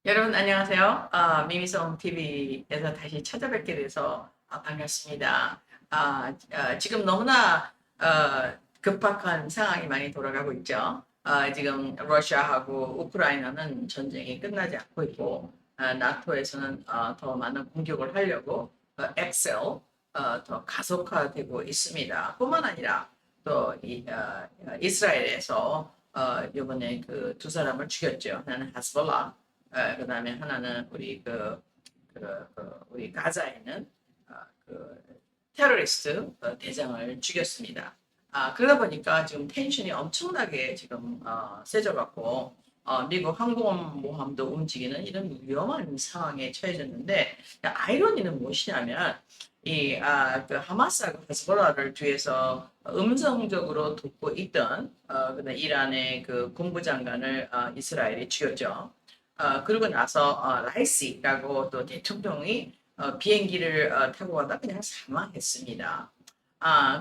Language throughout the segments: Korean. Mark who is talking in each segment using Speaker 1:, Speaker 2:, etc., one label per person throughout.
Speaker 1: 여러분 안녕하세요. 미미송 TV에서 다시 찾아뵙게 돼서 반갑습니다. 지금 너무나 급박한 상황이 많이 돌아가고 있죠. 지금 러시아하고 우크라이나는 전쟁이 끝나지 않고 있고 나토에서는 더 많은 공격을 하려고 엑셀 더 가속화되고 있습니다. 뿐만 아니라 또 이스라엘에서 이번에 그 두 사람을 죽였죠. 하나는 하스볼라, 그다음에 하나는 우리 가자에 있는 그 테러리스트 대장을 죽였습니다. 그러다 보니까 지금 텐션이 엄청나게 지금 세져갖고 미국 항공모함도 움직이는 이런 위험한 상황에 처해졌는데, 아이러니는 무엇이냐면 그 하마스하고 헤즈볼라를 뒤에서 음성적으로 돕고 있던 이란의 그 군부장관을 이스라엘이 죽였죠. 그러고 나서 라이시라고 또 대통령이 비행기를 타고 가다 그냥 사망했습니다.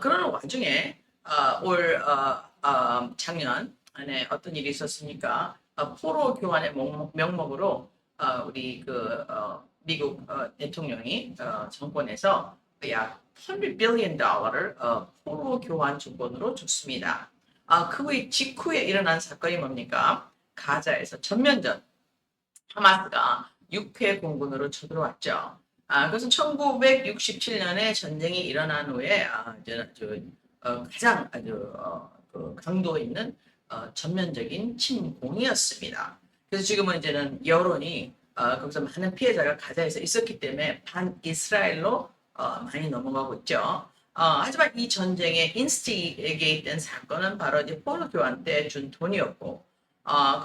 Speaker 1: 그러는 와중에 올 작년에 어떤 일이 있었습니까? 포로 교환의 명목으로 우리 미국 대통령이 정권에서 약 100 빌리언 달러를 포로 교환 조건으로 줬습니다. 그 후에 직후에 일어난 사건이 뭡니까? 가자에서 전면전 하마스가 육해 공군으로 쳐들어왔죠. 그것은 1967년에 전쟁이 일어난 후에 가장 아주 그 강도 있는 전면적인 침공이었습니다. 그래서 지금은 이제는 여론이 거기서 많은 피해자가 가자에서 있었기 때문에 반 이스라엘로 많이 넘어가고 있죠. 하지만 이 전쟁의 인스티게이트된 사건은 바로 이제 포로 교환 때 준 돈이었고,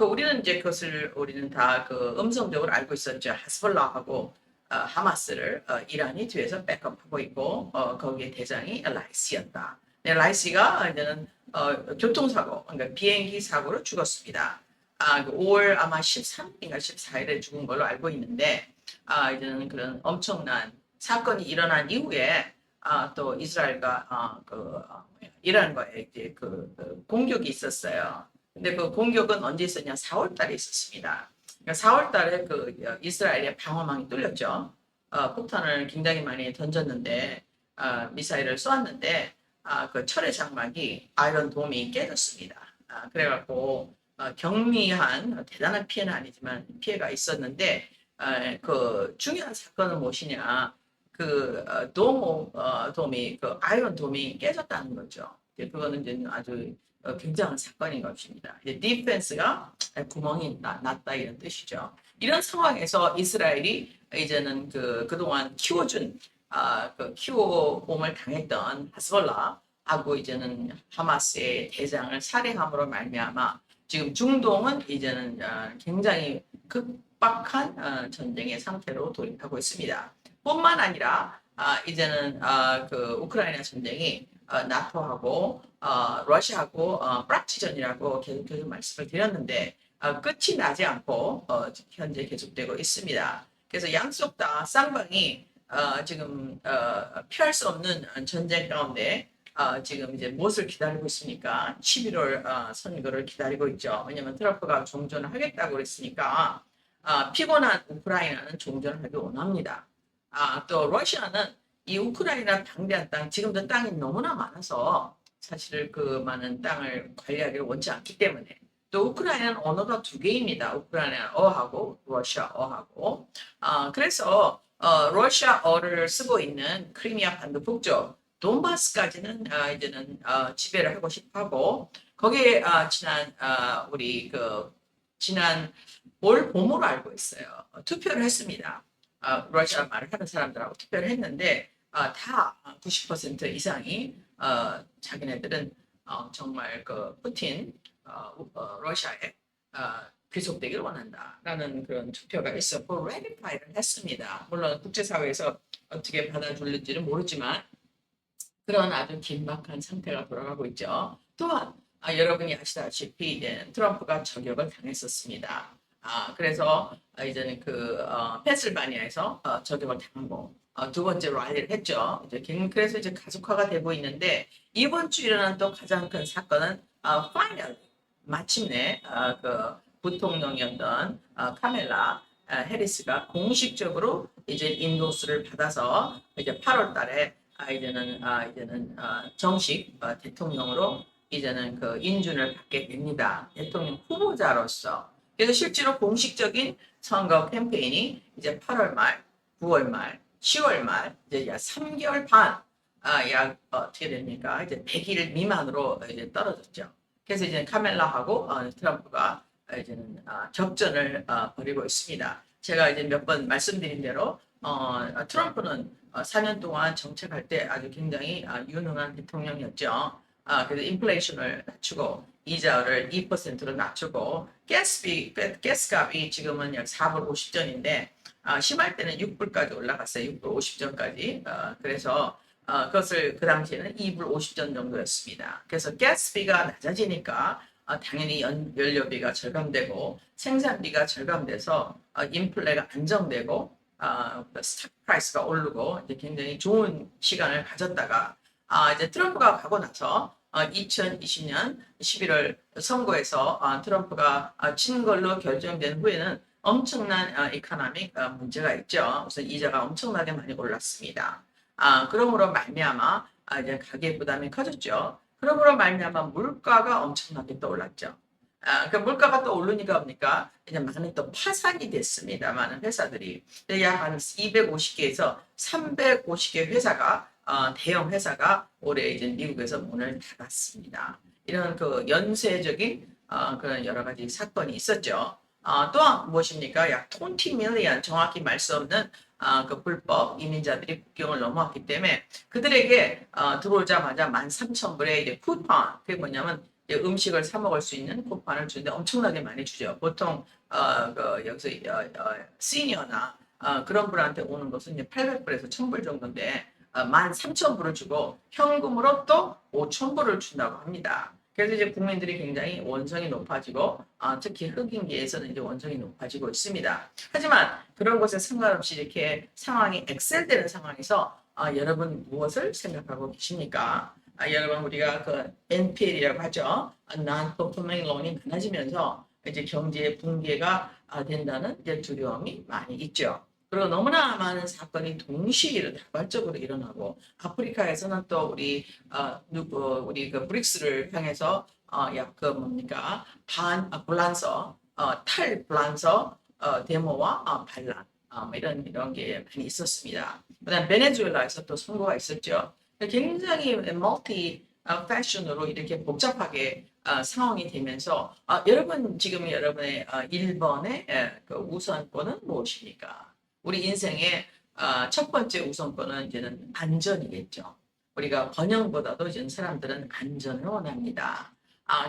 Speaker 1: 우리는 이제 그것을 우리는 다 그 음성적으로 알고 있었죠. 하스볼라하고 하마스를 이란이 뒤에서 백업하고 있고, 거기에 대장이 라이시였다. 네, 라이시가 이제는 교통사고, 그러니까 비행기 사고로 죽었습니다. 5월 아마 13일인가 14일에 죽은 걸로 알고 있는데, 이제는 그런 엄청난 사건이 일어난 이후에 또 이스라엘과 이란과의 이제 그 공격이 있었어요. 근데 그 공격은 언제 있었냐? 4월 달에 있었습니다. 그러니까 4월 달에 이스라엘의 방어망이 뚫렸죠. 폭탄을 굉장히 많이 던졌는데, 미사일을 쏘았는데, 그 철의 장막이 아이런 돔이 깨졌습니다. 그래갖고 경미한 대단한 피해는 아니지만 피해가 있었는데, 그 중요한 사건은 무엇이냐? 돔이 그 아이런 돔이 깨졌다는 거죠. 그거는 이제 아주 굉장한 사건인 것입니다. 이제 디펜스가 구멍이 났다 이런 뜻이죠. 이런 상황에서 이스라엘이 이제는 그동안 키워준 그 키워봄을 당했던 하스볼라하고 이제는 하마스의 대장을 살해함으로 말미암아 지금 중동은 이제는 굉장히 급박한 전쟁의 상태로 돌입하고 있습니다. 뿐만 아니라 이제는 그 우크라이나 전쟁이 나토하고 러시아하고 프락치전이라고 계속 말씀을 드렸는데 끝이 나지 않고 현재 계속되고 있습니다. 그래서 양쪽 다 쌍방이 지금 피할 수 없는 전쟁 가운데 지금 이제 무엇을 기다리고 있습니까? 11월 선거를 기다리고 있죠. 왜냐하면 트럼프가 종전을 하겠다고 그랬으니까 피곤한 우크라이나는 종전을 하기 원합니다. 또 러시아는 이 우크라이나 방대한 땅, 지금도 땅이 너무나 많아서 사실 그 많은 땅을 관리하기를 원치 않기 때문에, 또 우크라이나는 언어가 두 개입니다. 우크라이나어하고 러시아어하고. 그래서 러시아어를 쓰고 있는 크리미아 반도 북쪽 돈바스까지는 이제는 지배를 하고 싶어하고, 거기에 지난 올 봄으로 알고 있어요. 투표를 했습니다. 러시아 말을 하는 사람들하고 투표를 했는데 다 90% 이상이 자기네들은 정말 그 푸틴 러시아에 귀속되기를 원한다라는 그런 투표가 있었고 레티파이를 했습니다. 물론 국제사회에서 어떻게 받아들일지는 모르지만 그런 아주 긴박한 상태가 돌아가고 있죠. 또한 여러분이 아시다시피 이제 트럼프가 저격을 당했었습니다. 그래서 이제는 펜실바니아에서 저격을 당하고 두 번째 랠리를 했죠. 그래서 이제 가속화가 되고 있는데 이번 주 일어난 또 가장 큰 사건은 파이널 마침내 그 부통령이었던 카멜라 해리스가 공식적으로 이제 인도수를 받아서 이제 8월 달에 이제는 정식 대통령으로 이제는 그 인준을 받게 됩니다. 대통령 후보자로서. 그래서 실제로 공식적인 선거 캠페인이 이제 8월 말, 9월 말, 10월 말 이제 약 3개월 반, 약 어떻게 됩니까? 이제 100일 미만으로 이제 떨어졌죠. 그래서 이제 카멜라하고 트럼프가 이제는 접전을 벌이고 있습니다. 제가 이제 몇 번 말씀드린 대로 트럼프는 4년 동안 정책할 때 아주 굉장히 유능한 대통령이었죠. 그래서 인플레이션을 낮추고 이자를 2%로 낮추고 가스값이 지금은 약 4불 50전인데 심할 때는 6불까지 올라갔어요. 6불 50전까지. 그래서 그것을 그 당시에는 2불 50전 정도였습니다. 그래서 가스비가 낮아지니까 당연히 연료비가 절감되고 생산비가 절감돼서 인플레가 안정되고 스탁 프라이스가 오르고 이제 굉장히 좋은 시간을 가졌다가 이제 트럼프가 가고 나서 2020년 11월 선거에서 트럼프가 진 걸로 결정된 후에는 엄청난 이코노믹 문제가 있죠. 우선 이자가 엄청나게 많이 올랐습니다. 그러므로 말미암아 이제 가계 부담이 커졌죠. 그러므로 말미암아 물가가 엄청나게 떠올랐죠. 그 물가가 또 오르니까 뭡니까? 이제 많은 또 파산이 됐습니다. 많은 회사들이 약 한 250개에서 350개 회사가 대형 회사가 올해 이제 미국에서 문을 닫았습니다. 이런 그 연쇄적인 그런 여러 가지 사건이 있었죠. 또한 무엇입니까? 약 20 밀리언 정확히 말 수 없는 그 불법 이민자들이 국경을 넘어왔기 때문에 그들에게 들어오자마자 13,000불의 이제 쿠폰, 그게 뭐냐면 음식을 사 먹을 수 있는 쿠폰을 주는데 엄청나게 많이 주죠. 보통 여기서 시니어나 그런 분한테 오는 것은 이제 800불에서 1000불 정도인데 13,000불을 주고 현금으로 또 5,000불을 준다고 합니다. 그래서 이제 국민들이 굉장히 원성이 높아지고 특히 흑인계에서는 이제 원성이 높아지고 있습니다. 하지만 그런 것에 상관없이 이렇게 상황이 엑셀되는 상황에서 여러분 무엇을 생각하고 계십니까? 여러분 우리가 그 NPL이라고 하죠. Non-performing loan이 많아지면서 이제 경제 붕괴가 된다는 이제 두려움이 많이 있죠. 그리고 너무나 많은 사건이 동시에 다발적으로 일어나고 아프리카에서는 또 우리 그 브릭스를 향해서 약 그 뭡니까 불란서 탈불란서 데모와 반란 뭐 이런 게 많이 있었습니다. 그다음 베네수엘라에서 또 선거가 있었죠. 굉장히 멀티 패션으로 이렇게 복잡하게 상황이 되면서 여러분 지금 여러분의 1번의 그 우선권은 무엇입니까? 우리 인생의 첫 번째 우선권은 이제는 안전이겠죠. 우리가 번영보다도 이제 사람들은 안전을 원합니다.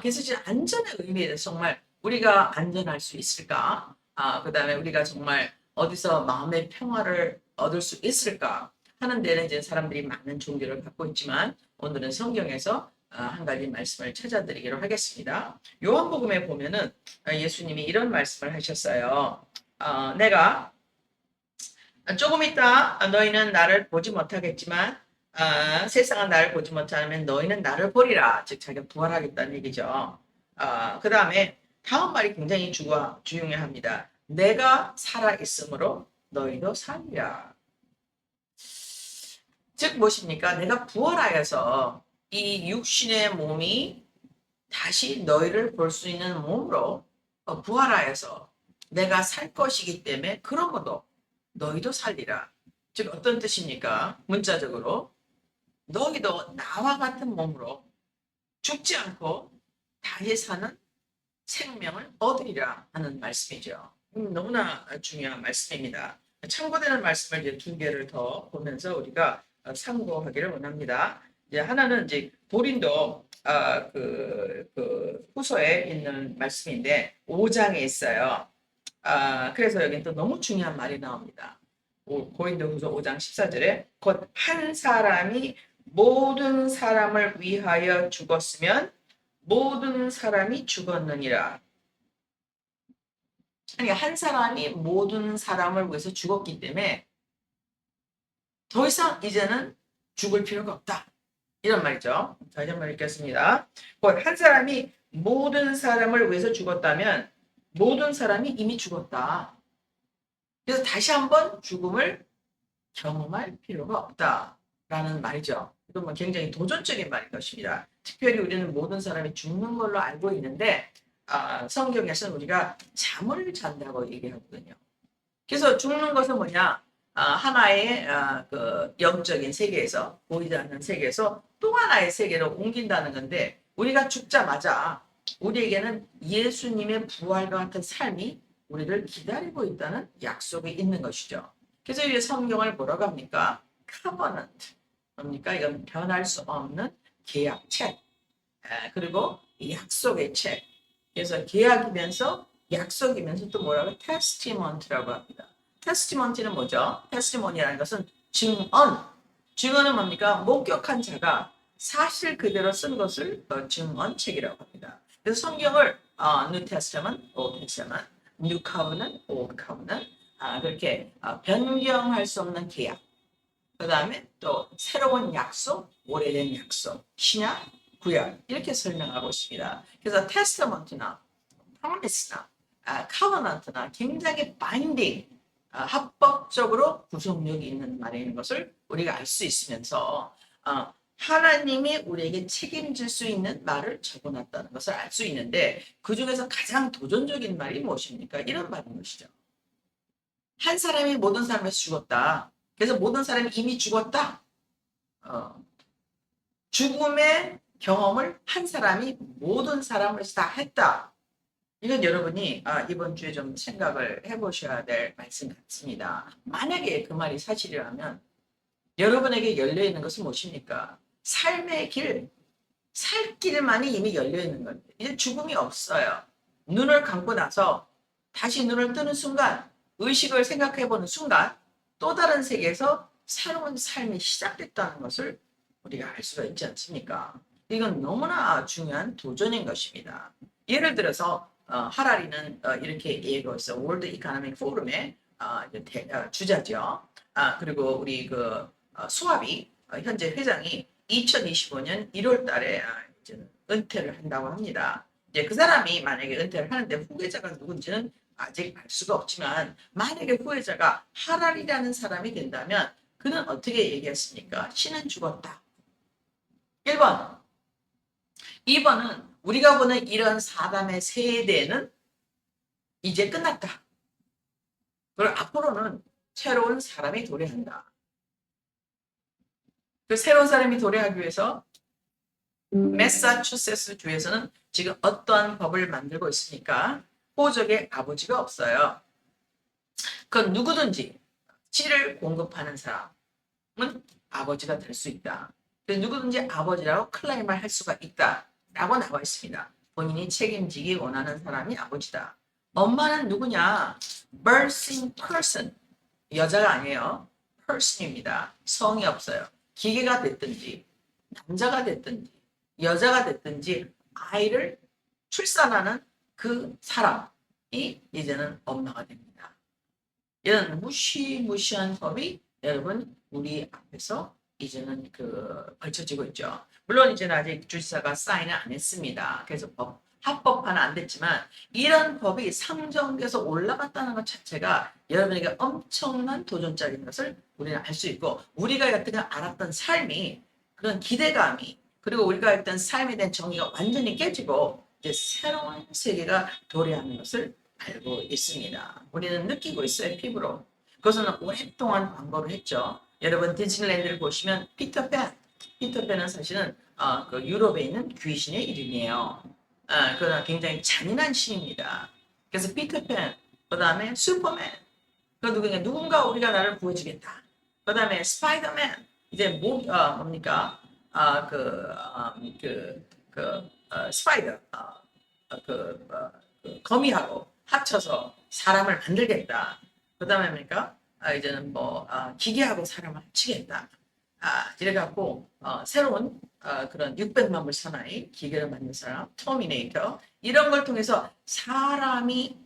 Speaker 1: 그래서 이제 안전의 의미에 대해서 정말 우리가 안전할 수 있을까? 그다음에 우리가 정말 어디서 마음의 평화를 얻을 수 있을까? 하는 데는 이제 사람들이 많은 종교를 갖고 있지만 오늘은 성경에서 한 가지 말씀을 찾아드리기로 하겠습니다. 요한복음에 보면은 예수님이 이런 말씀을 하셨어요. 내가 조금 있다 너희는 나를 보지 못하겠지만 세상은 나를 보지 못하면 너희는 나를 보리라. 즉 자기가 부활하겠다는 얘기죠. 그 다음에 다음 말이 굉장히 중요합니다. 내가 살아있으므로 너희도 살리라. 즉 무엇입니까? 내가 부활하여서 이 육신의 몸이 다시 너희를 볼 수 있는 몸으로 부활하여서 내가 살 것이기 때문에 그러므로 너희도 살리라. 즉 어떤 뜻입니까? 문자적으로 너희도 나와 같은 몸으로 죽지 않고 다시 사는 생명을 얻으리라 하는 말씀이죠. 너무나 중요한 말씀입니다. 참고되는 말씀을 이제 두 개를 더 보면서 우리가 참고하기를 원합니다. 이제 하나는 이제 고린도 그 후서에 있는 말씀인데 5장에 있어요. 그래서 여기는 또 너무 중요한 말이 나옵니다. 고린도후서 5장 14절에 곧 한 사람이 모든 사람을 위하여 죽었으면 모든 사람이 죽었느니라. 아니 한 사람이 모든 사람을 위해서 죽었기 때문에 더 이상 이제는 죽을 필요가 없다. 이런 말이죠. 다시 한번 읽겠습니다. 곧 한 사람이 모든 사람을 위해서 죽었다면 모든 사람이 이미 죽었다. 그래서 다시 한번 죽음을 경험할 필요가 없다라는 말이죠. 이건 뭐 굉장히 도전적인 말인 것입니다. 특별히 우리는 모든 사람이 죽는 걸로 알고 있는데 성경에서는 우리가 잠을 잔다고 얘기하거든요. 그래서 죽는 것은 뭐냐? 하나의 그 영적인 세계에서 보이지 않는 세계에서 또 하나의 세계로 옮긴다는 건데 우리가 죽자마자 우리에게는 예수님의 부활과 같은 삶이 우리를 기다리고 있다는 약속이 있는 것이죠. 그래서 이 성경을 뭐라고 합니까? covenant. 뭡니까? 이건 변할 수 없는 계약책. 그리고 약속의 책. 그래서 계약이면서 약속이면서 또 뭐라고? 테스티먼트라고 합니다. 테스티먼트는 뭐죠? 테스티몬이라는 것은 증언. 증언은 뭡니까? 목격한 자가 사실 그대로 쓴 것을 증언책이라고 합니다. 그래서 성경을 New Testament, Old Testament, New Covenant, Old Covenant 그렇게 변경할 수 없는 계약. 그 다음에 또 새로운 약속, 오래된 약속, 신약, 구약 이렇게 설명하고 있습니다. 그래서 테스터먼트나 프로미스나 카버넌트나 굉장히 바인딩, 합법적으로 구속력이 있는 말인 것을 우리가 알 수 있으면서 하나님이 우리에게 책임질 수 있는 말을 적어놨다는 것을 알 수 있는데 그 중에서 가장 도전적인 말이 무엇입니까? 이런 말인 것이죠. 한 사람이 모든 사람에서 죽었다. 그래서 모든 사람이 이미 죽었다. 죽음의 경험을 한 사람이 모든 사람을 다 했다. 이건 여러분이 이번 주에 좀 생각을 해보셔야 될 말씀 같습니다. 만약에 그 말이 사실이라면 여러분에게 열려있는 것은 무엇입니까? 삶의 길, 살 길만이 이미 열려있는 겁니다. 이제 죽음이 없어요. 눈을 감고 나서 다시 눈을 뜨는 순간, 의식을 생각해보는 순간 또 다른 세계에서 새로운 삶이 시작됐다는 것을 우리가 알 수가 있지 않습니까? 이건 너무나 중요한 도전인 것입니다. 예를 들어서 하라리는 이렇게 얘기하고 있어. 월드 이코노믹 포럼의 주자죠. 그리고 우리 그 수합이 현재 회장이 2025년 1월 달에 은퇴를 한다고 합니다. 이제 그 사람이 만약에 은퇴를 하는데 후계자가 누군지는 아직 알 수가 없지만 만약에 후계자가 하랄이라는 사람이 된다면 그는 어떻게 얘기했습니까? 신은 죽었다. 1번. 2번은 우리가 보는 이런 사담의 세대는 이제 끝났다. 그리고 앞으로는 새로운 사람이 도래한다. 그 새로운 사람이 도래하기 위해서 매사추세츠 주에서는 지금 어떠한 법을 만들고 있습니까? 호적의 아버지가 없어요. 그건 누구든지 씨를 공급하는 사람은 아버지가 될 수 있다. 누구든지 아버지라고 클레임을 할 수가 있다라고 나와 있습니다. 본인이 책임지기 원하는 사람이 아버지다. 엄마는 누구냐? birthing person. 여자가 아니에요. person입니다. 성이 없어요. 기계가 됐든지 남자가 됐든지 여자가 됐든지 아이를 출산하는 그 사람이 이제는 엄마가 됩니다. 이런 무시무시한 법이 여러분 우리 앞에서 이제는 벌쳐지고 있죠. 물론 이제는 아직 주지사가 사인을 안 했습니다. 그래서 합법화는 안 됐지만 이런 법이 상정돼서 올라갔다는 것 자체가 여러분에게 엄청난 도전장인 것을 우리는 알 수 있고 우리가 여태껏 알았던 삶이 그런 기대감이 그리고 우리가 했던 삶에 대한 정의가 완전히 깨지고 이제 새로운 세계가 도래하는 것을 알고 있습니다. 우리는 느끼고 있어요, 피부로. 그것은 오랫동안 광고를 했죠. 여러분 디즈니랜드를 보시면 피터팬은 사실은 그 유럽에 있는 귀신의 이름이에요. 그러나 굉장히 잔인한 신입니다. 그래서 피터팬, 그 다음에 슈퍼맨, 그 누군가 우리가 나를 구해주겠다. 그 다음에 스파이더맨, 이제 뭡니까? 스파이더, 거미하고 합쳐서 사람을 만들겠다. 그 다음에 뭡니까? 이제는 기계하고 사람을 합치겠다. 이래갖고 새로운 그런 600만 불 사나이 기계를 만든 사람, 터미네이터 이런 걸 통해서 사람이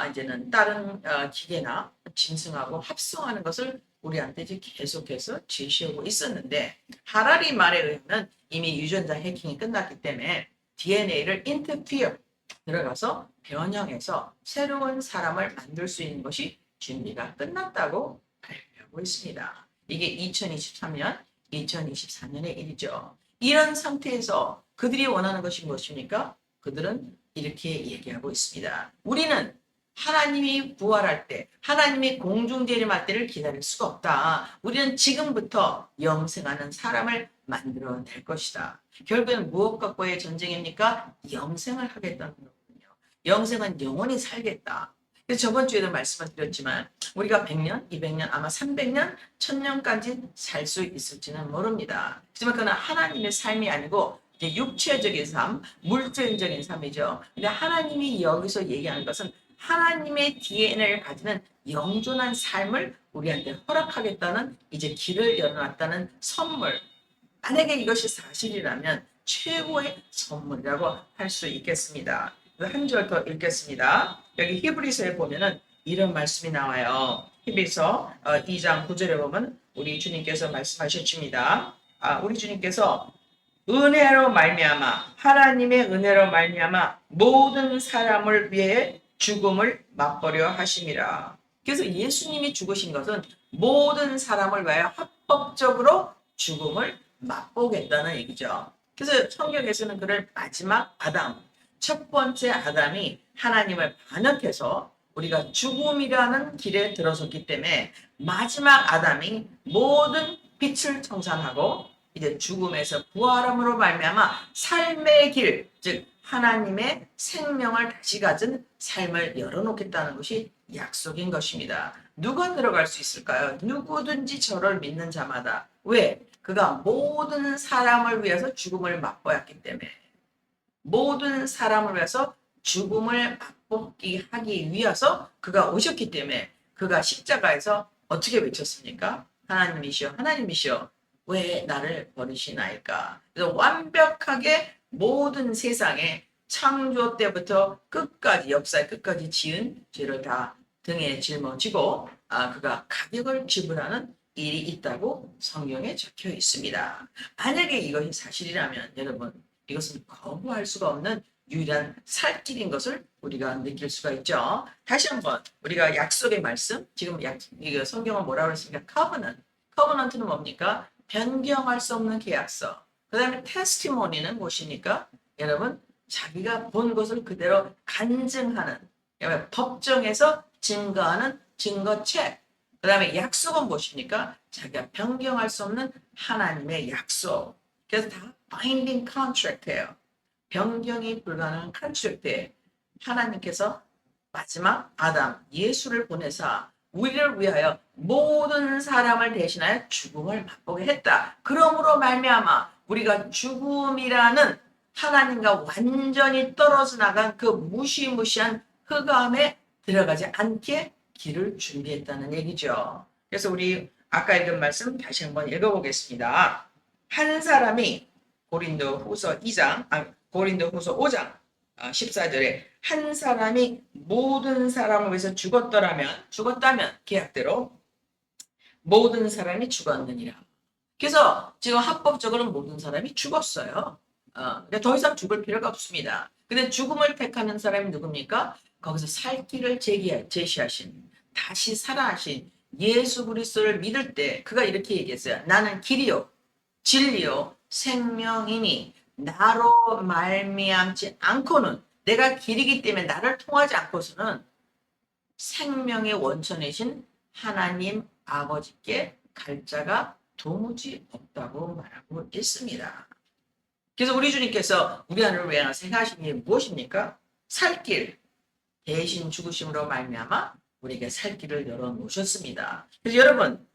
Speaker 1: 이제는 다른 기계나 짐승하고 합성하는 것을 우리한테 이제 계속해서 제시하고 있었는데 하라리 말에 의하면 이미 유전자 해킹이 끝났기 때문에 DNA를 인터피어 들어가서 변형해서 새로운 사람을 만들 수 있는 것이 준비가 끝났다고 발표하고 있습니다. 이게 2023년, 2024년의 일이죠. 이런 상태에서 그들이 원하는 것이 무엇입니까? 그들은 이렇게 얘기하고 있습니다. 우리는 하나님이 부활할 때, 하나님이 공중재림할 때를 기다릴 수가 없다. 우리는 지금부터 영생하는 사람을 만들어낼 것이다. 결국엔 무엇 갖고의 전쟁입니까? 영생을 하겠다는 거거든요. 영생은 영원히 살겠다. 그래서 저번 주에도 말씀을 드렸지만 우리가 100년, 200년, 아마 300년, 1000년까지 살 수 있을지는 모릅니다. 하지만 그건 하나님의 삶이 아니고 이제 육체적인 삶, 물질적인 삶이죠. 근데 하나님이 여기서 얘기하는 것은 하나님의 DNA를 가지는 영존한 삶을 우리한테 허락하겠다는 이제 길을 열어놨다는 선물. 만약에 이것이 사실이라면 최고의 선물이라고 할 수 있겠습니다. 한 절 더 읽겠습니다. 여기 히브리서에 보면은 이런 말씀이 나와요. 히브리서 2장 9절에 보면 우리 주님께서 말씀하셨습니다. 우리 주님께서 은혜로 말미암아 하나님의 은혜로 말미암아 모든 사람을 위해 죽음을 맛보려 하심이라. 그래서 예수님이 죽으신 것은 모든 사람을 위하여 합법적으로 죽음을 맛보겠다는 얘기죠. 그래서 성경에서는 그를 마지막 아담, 첫 번째 아담이 하나님을 반역해서 우리가 죽음이라는 길에 들어섰기 때문에 마지막 아담이 모든 빛을 청산하고 이제 죽음에서 부활함으로 말미암아 삶의 길, 즉 하나님의 생명을 다시 가진 삶을 열어놓겠다는 것이 약속인 것입니다. 누가 들어갈 수 있을까요? 누구든지 저를 믿는 자마다. 왜? 그가 모든 사람을 위해서 죽음을 맛보았기 때문에. 모든 사람을 위해서 죽음을 맛보기 하기 위해서 그가 오셨기 때문에 그가 십자가에서 어떻게 외쳤습니까? 하나님이시여, 하나님이시여, 왜 나를 버리시나이까? 그래서 완벽하게 모든 세상에 창조 때부터 끝까지 역사의 끝까지 지은 죄를 다 등에 짊어지고 그가 가격을 지불하는 일이 있다고 성경에 적혀 있습니다. 만약에 이것이 사실이라면 여러분 이것은 거부할 수가 없는 유일한 살 길인 것을 우리가 느낄 수가 있죠. 다시 한번 우리가 약속의 말씀, 지금 이거 성경은 뭐라고 했습니까? 커버넌트. 커버넌트는 뭡니까? 변경할 수 없는 계약서. 그 다음에 테스티모니는 무엇입니까? 여러분 자기가 본 것을 그대로 간증하는 법정에서 증거하는 증거책. 그 다음에 약속은 무엇입니까? 자기가 변경할 수 없는 하나님의 약속. 그래서 다 binding contract예요. 변경이 불가능한 컨트랙트에 하나님께서 마지막 아담 예수를 보내사 우리를 위하여 모든 사람을 대신하여 죽음을 맛보게 했다. 그러므로 말미암아 우리가 죽음이라는 하나님과 완전히 떨어져 나간 그 무시무시한 흑암에 들어가지 않게 길을 준비했다는 얘기죠. 그래서 우리 아까 읽은 말씀 다시 한번 읽어보겠습니다. 한 사람이 고린도후서 5장 14절에 한 사람이 모든 사람을 위해서 죽었다면 계약대로 모든 사람이 죽었느니라. 그래서 지금 합법적으로 모든 사람이 죽었어요. 그러니까 더 이상 죽을 필요가 없습니다. 근데 죽음을 택하는 사람이 누굽니까? 거기서 살 길을 제시하신 다시 살아하신 예수 그리스도를 믿을 때 그가 이렇게 얘기했어요. 나는 길이요 진리요 생명이니 나로 말미암지 않고는 내가 길이기 때문에 나를 통하지 않고서는 생명의 원천이신 하나님 아버지께 갈 자가 도무지 없다고 말하고 있습니다. 그래서 우리 주님께서 우리 하늘을 위하여 생각하신 일이 무엇입니까? 살 길, 대신 죽으심으로 말미암아 우리에게 살 길을 열어놓으셨습니다. 그래서 여러분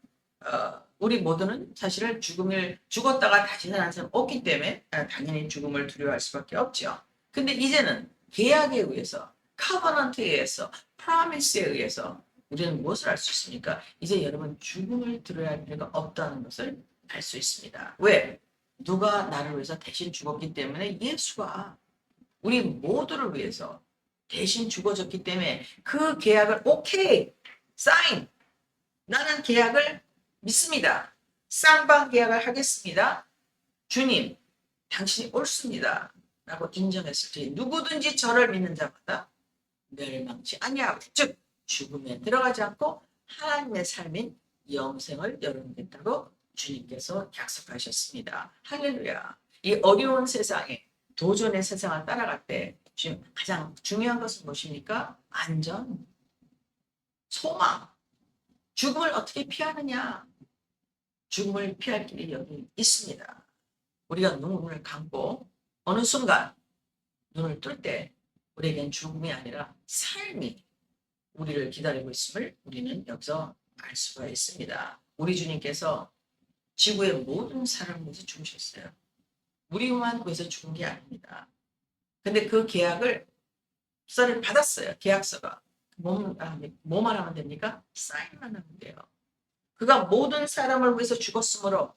Speaker 1: 우리 모두는 사실은 죽었다가 다시 사는 사람 없기 때문에 당연히 죽음을 두려워할 수밖에 없죠. 근데 이제는 계약에 의해서, 커버넌트에 의해서, 프로미스에 의해서 우리는 무엇을 알 수 있습니까? 이제 여러분 죽음을 두려워야 할 필요가 없다는 것을 알 수 있습니다. 왜? 누가 나를 위해서 대신 죽었기 때문에 예수가 우리 모두를 위해서 대신 죽어졌기 때문에 그 계약을 오케이, 사인. 나는 계약을 믿습니다. 쌍방 계약을 하겠습니다. 주님, 당신이 옳습니다. 라고 인정했을 때 누구든지 저를 믿는 자마다 멸망치 아니하고 즉 죽음에 들어가지 않고 하나님의 삶인 영생을 열어놓겠다고 주님께서 약속하셨습니다. 할렐루야. 이 어려운 세상에 도전의 세상을 따라갈 때 지금 가장 중요한 것은 무엇입니까? 안전, 소망, 죽음을 어떻게 피하느냐? 죽음을 피할 길이 여기 있습니다. 우리가 눈을 감고 어느 순간 눈을 뜰 때 우리에겐 죽음이 아니라 삶이 우리를 기다리고 있음을 우리는 여기서 알 수가 있습니다. 우리 주님께서 지구의 모든 사람을 위해서 죽으셨어요. 우리만 위해서 죽은 게 아닙니다. 근데 그 계약을 를 받았어요. 계약서가. 뭐만 하면 됩니까? 사인만 하면 돼요. 그가 모든 사람을 위해서 죽었으므로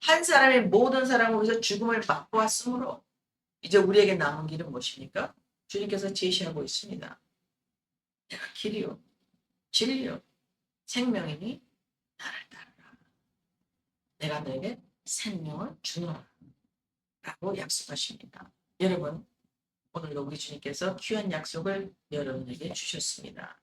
Speaker 1: 한 사람이 모든 사람을 위해서 죽음을 맛보았으므로 이제 우리에게 남은 길은 무엇입니까? 주님께서 제시하고 있습니다. 내가 길이요 진리요 생명이니 나를 따르라. 내가 너에게 생명을 주노라 라고 약속하십니다. 여러분, 오늘도 우리 주님께서 귀한 약속을 여러분에게 주셨습니다.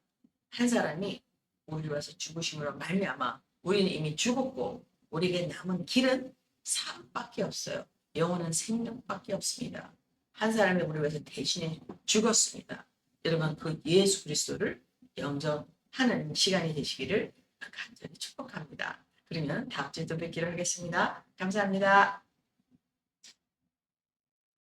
Speaker 1: 한 사람이 우리를 위해서 죽으심으로 말미암아 우리는 이미 죽었고 우리에게 남은 길은 삶밖에 없어요. 영원한 생명밖에 없습니다. 한 사람이 우리를 위해서 대신에 죽었습니다. 여러분, 그 예수 그리스도를 영접하는 시간이 되시기를 간절히 축복합니다. 그러면 다음 주에 또 뵙기로 하겠습니다. 감사합니다.